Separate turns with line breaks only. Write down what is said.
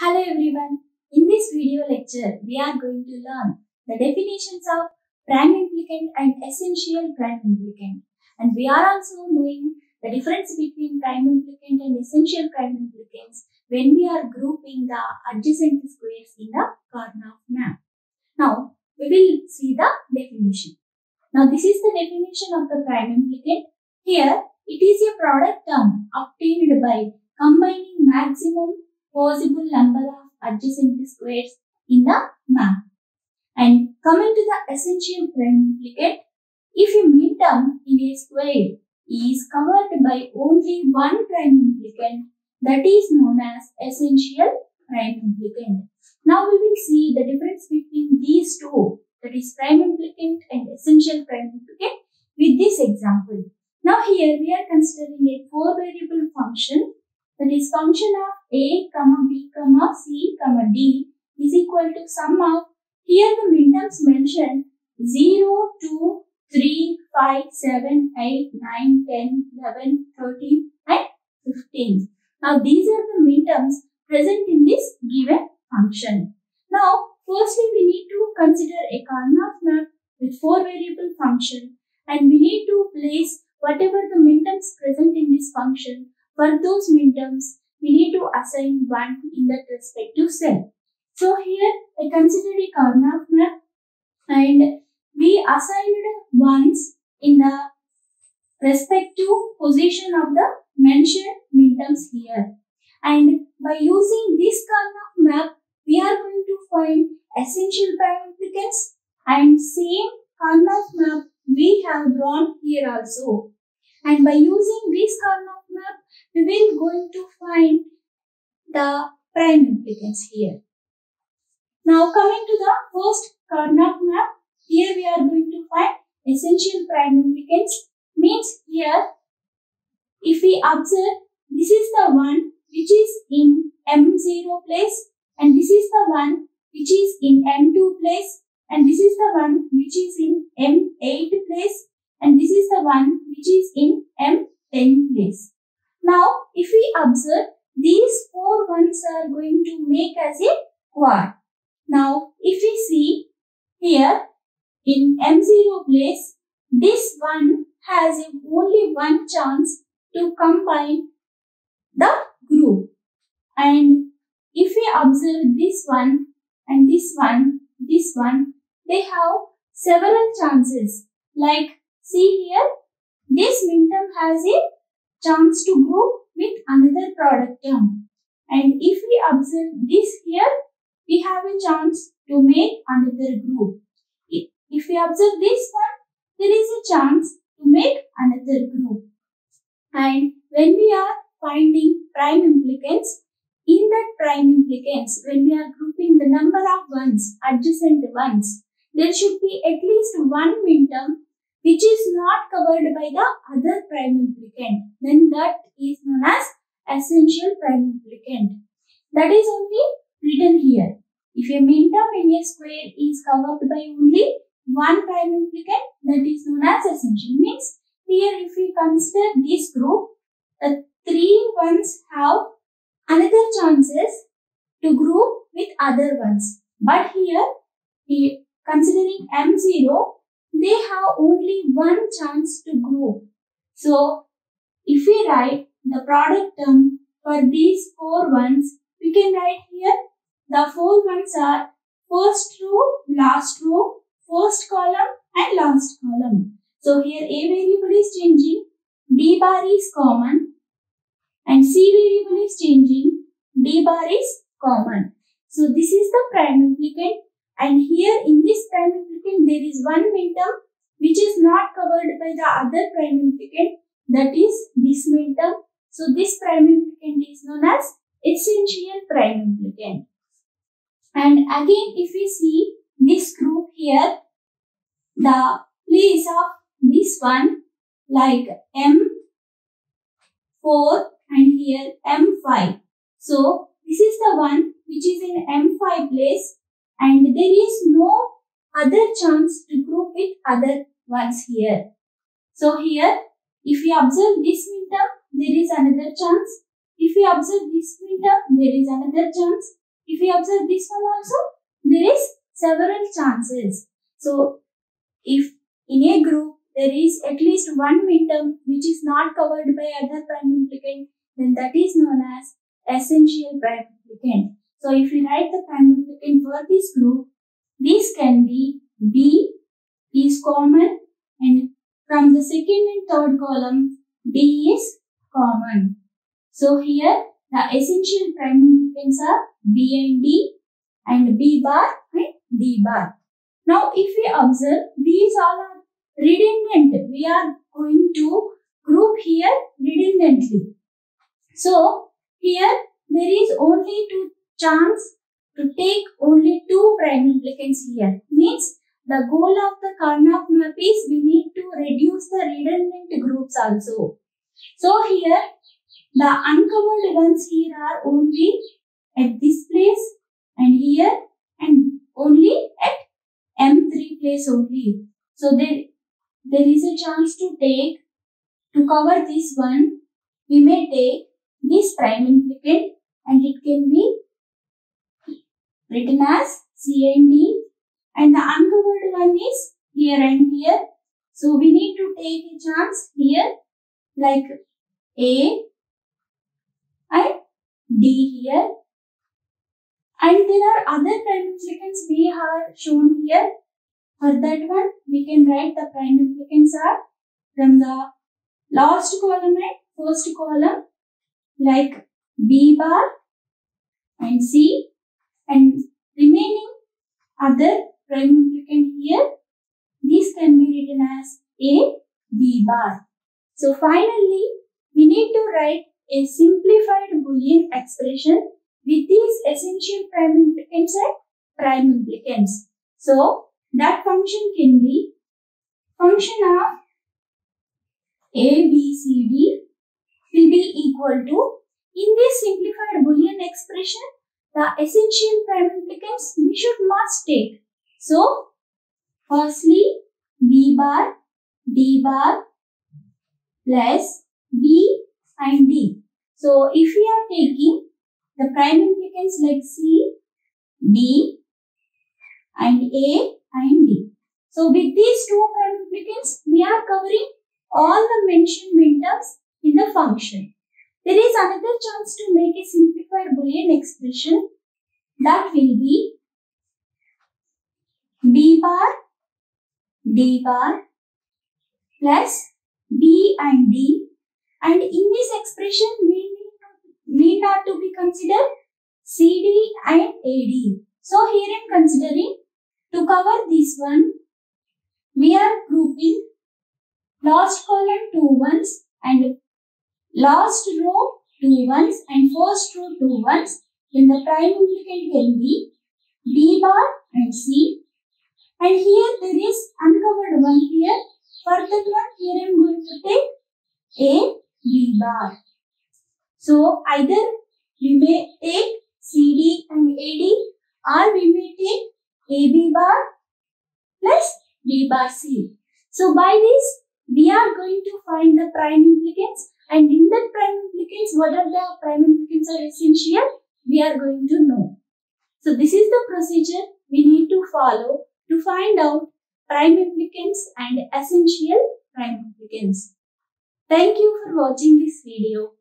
Hello everyone. In this video lecture, we are going to learn the definitions of prime implicant and essential prime implicant. And we are also knowing the difference between prime implicant and essential prime implicants when we are grouping the adjacent squares in the Karnaugh map. Now, we will see the definition. Now, this is the definition of the prime implicant. Here, it is a product term obtained by combining maximum possible number of adjacent squares in the map. And coming to the essential prime implicant, if a midterm in a square is covered by only one prime implicant, that is known as essential prime implicant. Now we will see the difference between these two, that is prime implicant and essential prime implicant, with this example. Now here we are considering a 4-variable function, that is function of a, b, c, d is equal to sum of, here the midterms mentioned 0, 2, 3, 5, 7, 8, 9, 10, 11, 13 and 15. Now these are the midterms present in this given function. Now firstly we need to consider a Karnaugh map with 4-variable function, and we need to place whatever the midterms present in this function. For those midterms, we need to assign 1 in that respective cell. So here I considered a Karnaugh map and we assigned 1s in the respective position of the mentioned midterms here. And by using this Karnaugh map, we are going to find essential prime implicants, and same Karnaugh map we have drawn here also. And by using this Karnaugh map, we will going to find the prime implicants here. Now coming to the first Karnaugh map, here we are going to find essential prime implicants. Means here, if we observe, this is the one which is in M0 place, and this is the one which is in M2 place, and this is the one which is in M8 place, and this is the one which is in M10 place. Now, if we observe, these 4 ones are going to make as a quad. Now, if we see here in M0 place, this one has only one chance to combine the group. And if we observe this one and this one, they have several chances. Like, see here, this midterm has a chance to group with another product term. And if we observe this here, we have a chance to make another group. If we observe this one, there is a chance to make another group. And when we are finding prime implicants, in that prime implicants, when we are grouping the number of ones, adjacent ones, there should be at least one midterm which is not covered by the other prime implicant. Then that is known as essential prime implicant. That is only written here. If a midterm in a square is covered by only one prime implicant, that is known as essential. Means here if we consider this group, the 3 ones have another chances to group with other ones. But here, considering M0, they have only one chance to group. So, if we write the product term for these 4 ones, we can write here the 4 ones are first row, last row, first column and last column. So, here A variable is changing, B bar is common, and C variable is changing, D bar is common. So, this is the prime implicant, and here in this prime implicant there is one midterm which is not covered by the other prime implicant, that is this midterm. So, this prime implicant is known as essential prime implicant. And again if we see this group here, the place of this one like M4 and here M5. So, this is the one which is in M5 place, and there is no other chance to group with other ones here. So, here if we observe this midterm, there is another chance. If we observe this midterm, there is another chance. if we observe this one also, there is several chances. So if in a group there is at least one midterm which is not covered by other prime implicant, then that is known as essential prime implicant. So if we write the prime implicant for this group, this can be B is common, and from the second and third column D is common. So here the essential prime implicants are B and D, and B bar and D bar. Now if we observe, these all are redundant. We are going to group here redundantly. So here there is only two chance to take only two prime implicants here. Means the goal of the Karnaugh map is we need to reduce the redundant groups also. So here the uncovered ones here are only at this place and here, and only at M3 place only. So there is a chance to cover this one. We may take this prime implicant and it can be written as C and D, and the uncovered one is here and here. So we need to take a chance here like A and D here. And there are other prime implicants we have shown here. For that one, we can write the prime implicants are from the last column and first column, like B bar and C, and remaining other prime implicant here, these can be written as A, B bar. So finally, we need to write a simplified Boolean expression with these essential prime implicants and prime implicants. So that function can be function of A, B, C, D will be equal to, in this simplified Boolean expression, the essential prime implicants we must take. So firstly, B bar, D bar plus B and D. So if we are taking the prime implicants like C, D and A and D. So with these two prime implicants, we are covering all the mentioned midterms in the function. There is another chance to make a simplified Boolean expression, that will be B bar, D bar plus B and D, and in this expression we need not to be considered CD and AD. So here I am considering, to cover this one, we are grouping last column 2 ones and last row 2 ones and first row 2 ones. Then the prime implicant can be B bar and C. And here there is uncovered one here. For that one, here I am going to take A, B bar. So either we may take CD and AD, or we may take AB bar plus B bar C. So by this, we are going to find the prime implicants, and in the prime implicants, what are the prime implicants are essential, we are going to know. So this is the procedure we need to follow to find out prime implicants and essential prime implicants. Thank you for watching this video.